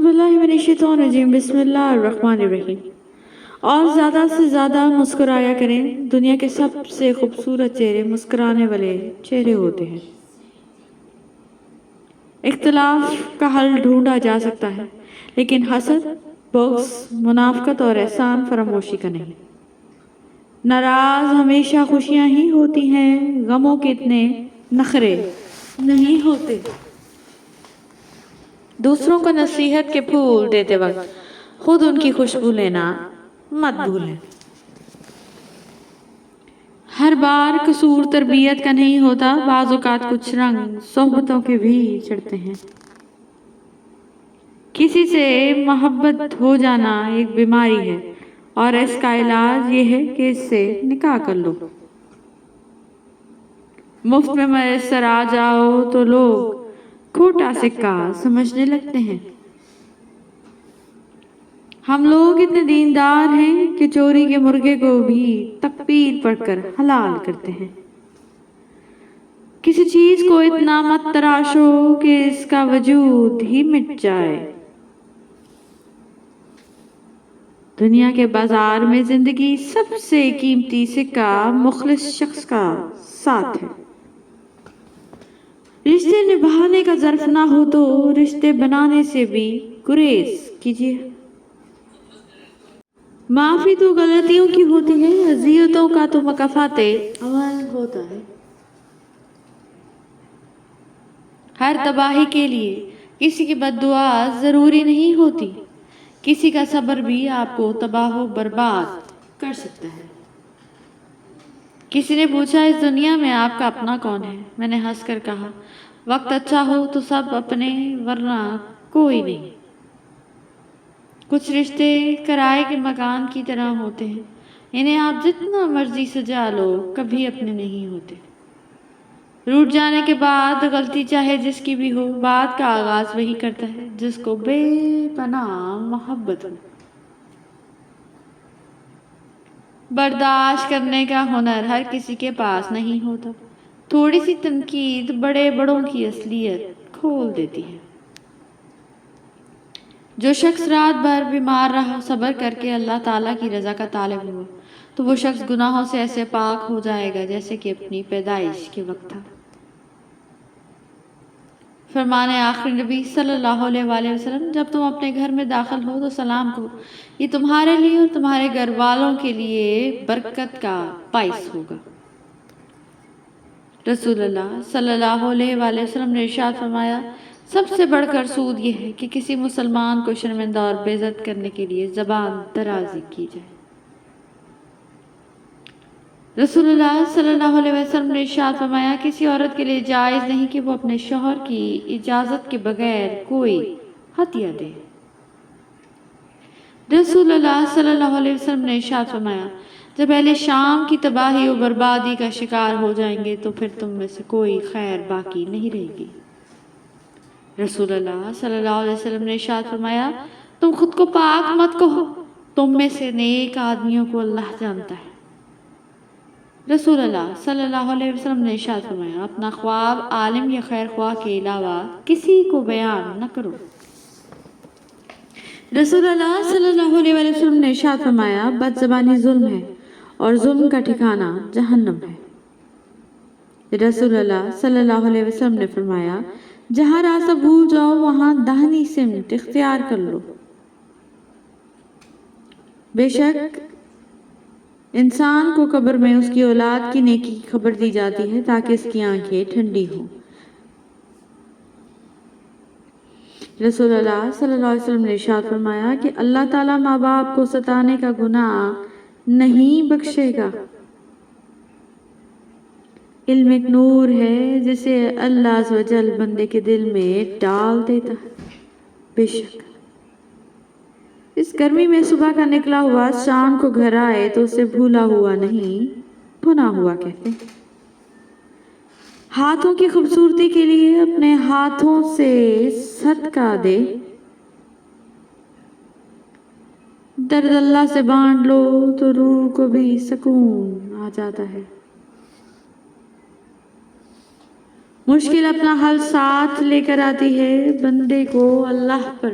باللہ من الشیطان الرجیم بسم اللہ الرحمن الرحیم۔ اور زیادہ سے زیادہ مسکرایا کریں، دنیا کے سب سے خوبصورت چہرے مسکرانے والے چہرے ہوتے ہیں۔ اختلاف کا حل ڈھونڈا جا سکتا ہے لیکن حسد، بغض، منافقت اور احسان فراموشی کا نہیں۔ ناراض ہمیشہ خوشیاں ہی ہوتی ہیں، غموں کے اتنے نخرے نہیں ہوتے۔ دوسروں کو نصیحت کے پھول دیتے وقت خود ان کی خوشبو لینا مت بھولیں۔ ہر بار قصور تربیت کا نہیں ہوتا، بعض اوقات کچھ رنگ صحبتوں کے بھی چڑھتے ہیں۔ کسی سے محبت ہو جانا ایک بیماری ہے اور اس کا علاج یہ ہے کہ اس سے نکاح کر لو۔ مفت میں میسر آ جاؤ تو لوگ کھوٹا سکہ سمجھنے لگتے ہیں۔ ہم لوگ اتنے دیندار ہیں کہ چوری کے مرغے کو بھی تکبیر پڑھ کر حلال کرتے ہیں۔ کسی چیز کو اتنا مت تراشو کہ اس کا وجود ہی مٹ جائے۔ دنیا کے بازار میں زندگی سب سے قیمتی سکہ مخلص شخص کا ساتھ ہے۔ رشتے نبھانے کا ظرف نہ ہو تو رشتے بنانے سے بھی گریز کیجیے۔ معافی تو غلطیوں کی ہوتی ہے، اذیتوں کا تو مکافات عمل ہوتا ہے۔ ہر تباہی کے لیے کسی کی بد دعا ضروری نہیں ہوتی، کسی کا صبر بھی آپ کو تباہ و برباد کر سکتا ہے۔ کسی نے پوچھا اس دنیا میں آپ کا اپنا کون ہے؟ میں نے ہنس کر کہا وقت اچھا ہو تو سب اپنے ورنہ کوئی نہیں۔ کچھ رشتے کرائے کے مکان کی طرح ہوتے ہیں، انہیں آپ جتنا مرضی سجا لو کبھی اپنے نہیں ہوتے۔ روٹ جانے کے بعد غلطی چاہے جس کی بھی ہو، بات کا آغاز وہی کرتا ہے جس کو بے پناہ محبت ہو۔ برداشت کرنے کا ہنر ہر کسی کے پاس نہیں ہوتا، تھوڑی سی تنقید بڑے بڑوں کی اصلیت کھول دیتی ہے۔ جو شخص رات بھر بیمار رہا، صبر کر کے اللہ تعالیٰ کی رضا کا طالب ہوا، تو وہ شخص گناہوں سے ایسے پاک ہو جائے گا جیسے کہ اپنی پیدائش کے وقت تھا۔ فرمان آخر نبی صلی اللہ علیہ وآلہ وسلم، جب تم اپنے گھر میں داخل ہو تو سلام کہو، یہ تمہارے لیے اور تمہارے گھر والوں کے لیے برکت کا باعث ہوگا۔ رسول اللہ صلی اللہ علیہ وآلہ وسلم نے ارشاد فرمایا، سب سے بڑھ کر سود یہ ہے کہ کسی مسلمان کو شرمندہ اور بے عزت کرنے کے لیے زبان درازی کی جائے۔ رسول اللہ صلی اللہ علیہ وسلم نے ارشاد فرمایا، کسی عورت کے لیے جائز نہیں کہ وہ اپنے شوہر کی اجازت کے بغیر کوئی ہدیہ دے۔ رسول اللہ صلی اللہ علیہ وسلم نے ارشاد فرمایا، جب اہل شام کی تباہی و بربادی کا شکار ہو جائیں گے تو پھر تم میں سے کوئی خیر باقی نہیں رہے گی۔ رسول اللہ صلی اللہ علیہ وسلم نے ارشاد فرمایا، تم خود کو پاک مت کہو، تم میں سے نیک آدمیوں کو اللہ جانتا ہے۔ رسول اللہ صلی اللہ علیہ وسلم نے ارشاد فرمایا، اپنا خواب عالم یا خیر خواہ کے علاوہ کسی کو بیان نہ کرو۔ رسول اللہ صلی اللہ علیہ وسلم نے ارشاد فرمایا، بد زبانی ظلم ہے اور ظلم کا ٹھکانہ جہنم ہے۔ رسول اللہ صلی اللہ علیہ وسلم نے فرمایا، جہاں راستہ بھول جاؤ وہاں داہنی سمت اختیار کر لو۔ بے شک انسان کو قبر میں اس کی اولاد کی نیکی کی خبر دی جاتی ہے تاکہ اس کی آنکھیں ٹھنڈی ہوں۔ رسول اللہ صلی اللہ علیہ وسلم نے ارشاد فرمایا کہ اللہ تعالیٰ ماں باپ کو ستانے کا گناہ نہیں بخشے گا۔ علم ایک نور ہے جسے اللہ عز و جل بندے کے دل میں ڈال دیتا ہے۔ بے شک اس گرمی میں صبح کا نکلا ہوا شام کو گھر آئے تو اسے بھولا ہوا نہیں بھنا ہوا کہتے ہیں۔ ہاتھوں کی خوبصورتی کے لیے اپنے ہاتھوں سے صدقہ دے، درد اللہ سے بانٹ لو تو روح کو بھی سکون آ جاتا ہے۔ مشکل اپنا حل ساتھ لے کر آتی ہے، بندے کو اللہ پر